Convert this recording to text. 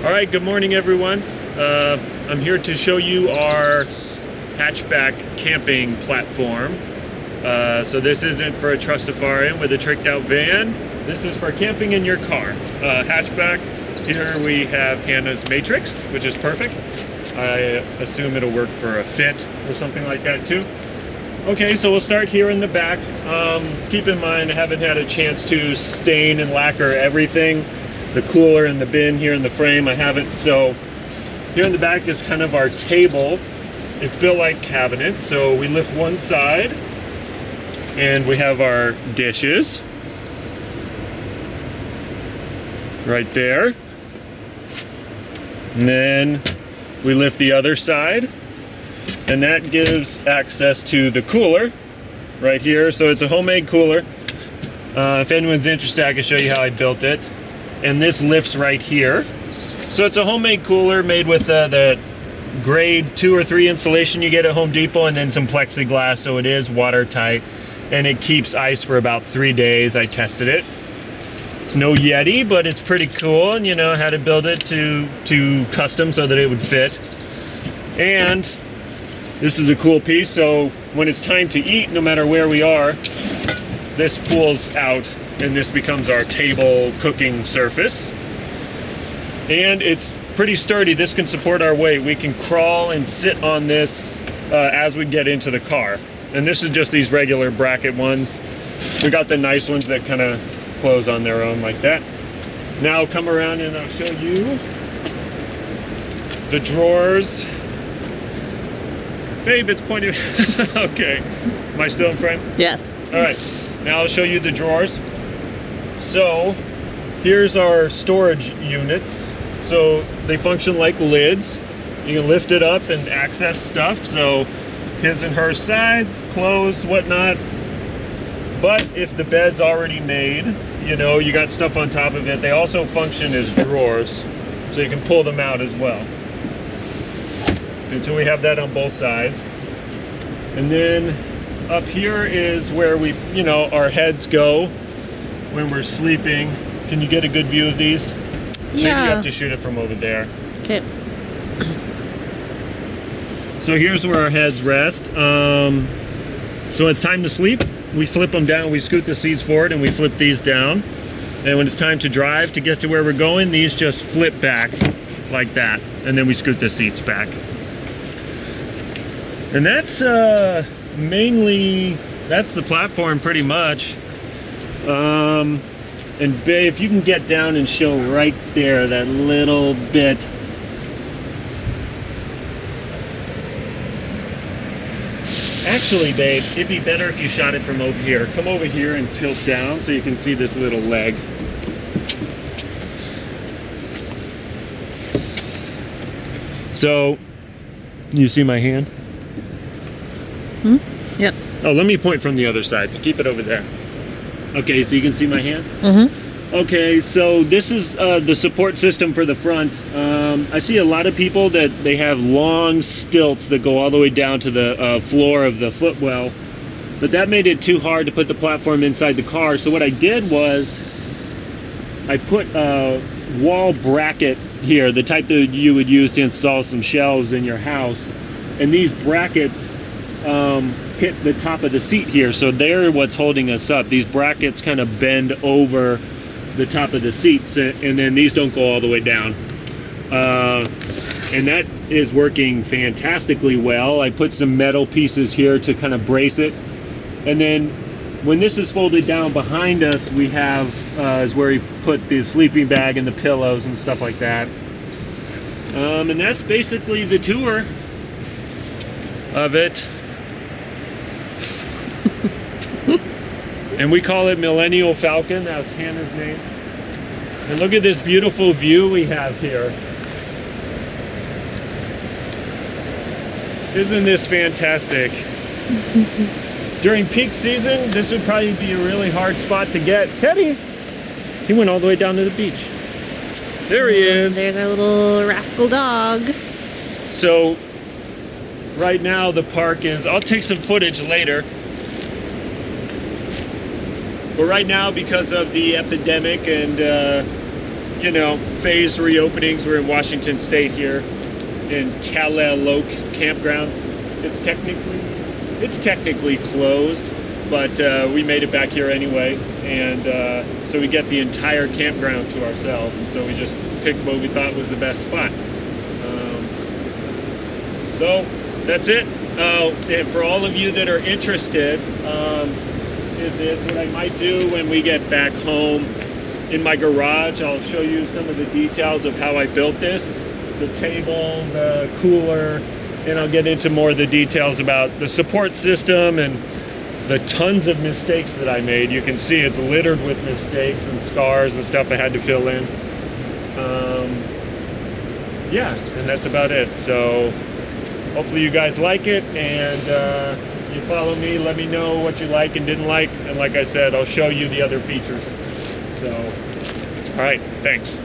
All right, good morning, everyone. I'm here to show you our hatchback camping platform. So this isn't for a Trustafarian with a tricked out van. This is for camping in your car. Hatchback, here we have Hannah's Matrix, which is perfect. I assume it'll work for a Fit or something like that too. Okay, so we'll start here in the back. Keep in mind, I haven't had a chance to stain and lacquer everything. The cooler and the bin here in the frame, I haven't. So here in the back is kind of our table. It's built like cabinets. So we lift one side and we have our dishes right there. And then we lift the other side and that gives access to the cooler right here. So it's a homemade cooler. If anyone's interested, I can show you how I built it. And this lifts right here. So it's a homemade cooler made with the grade 2 or 3 insulation you get at Home Depot, and then some plexiglass, so it is watertight, and it keeps ice for about 3 days. I tested it. It's no Yeti, but it's pretty cool, and you know how to build it to custom so that it would fit. And this is a cool piece, so when it's time to eat, no matter where we are, this pulls out and this becomes our table cooking surface. And it's pretty sturdy. This can support our weight. We can crawl and sit on this as we get into the car. And this is just these regular bracket ones. We got the nice ones that kind of close on their own like that. Now come around and I'll show you the drawers. Babe, it's pointing. Okay. Am I still in frame? Yes. All right. Now I'll show you the drawers. So here's our storage units. So they function like lids. You can lift it up and access stuff. So his and her sides, clothes, whatnot. But if the bed's already made, you know, you got stuff on top of it. They also function as drawers. So you can pull them out as well. And so we have that on both sides. And then up here is where we, you know, our heads go when we're sleeping. Can you get a good view of these? Yeah. Maybe you have to shoot it from over there. Okay. So here's where our heads rest. So it's time to sleep. We flip them down, we scoot the seats forward, and we flip these down. And when it's time to drive to get to where we're going, these just flip back like that. And then we scoot the seats back. And that's mainly, that's the platform pretty much. And babe, if you can get down and show right there, that little bit. Actually, babe, it'd be better if you shot it from over here. Come over here and tilt down so you can see this little leg. So, you see my hand? Yep. Oh, let me point from the other side, so keep it over there. Okay, so you can see my hand? Mm-hmm. Okay, so this is the support system for the front. I see a lot of people that they have long stilts that go all the way down to the floor of the footwell, but that made it too hard to put the platform inside the car. So what I did was I put a wall bracket here, the type that you would use to install some shelves in your house, and these brackets hit the top of the seat here, so they're what's holding us up. These brackets kind of bend over the top of the seats, and then these don't go all the way down. And that is working fantastically well. I put some metal pieces here to kind of brace it, and then when this is folded down behind us, we have is where we put the sleeping bag and the pillows and stuff like that. And that's basically the tour of it. And we call it Millennial Falcon. That's Hannah's name. And look at this beautiful view we have here. Isn't this fantastic? During peak season, this would probably be a really hard spot to get. Teddy! He went all the way down to the beach. There he is. There's our little rascal dog. So, right now the park is, I'll take some footage later. But right now, because of the epidemic and phased reopenings. We're in Washington State here in Caleloke Campground. It's technically closed, but we made it back here anyway, and so we get the entire campground to ourselves, and so we just picked what we thought was the best spot. So that's it. And for all of you that are interested in this, what I might do when we get back home in my garage, I'll show you some of the details of how I built this, the table, the cooler, and I'll get into more of the details about the support system and the tons of mistakes that I made. You can see it's littered with mistakes and scars and stuff I had to fill in. Yeah, and that's about it. So hopefully you guys like it, and you follow me, let me know what you like and didn't like, and like I said, I'll show you the other features. So, all right, thanks.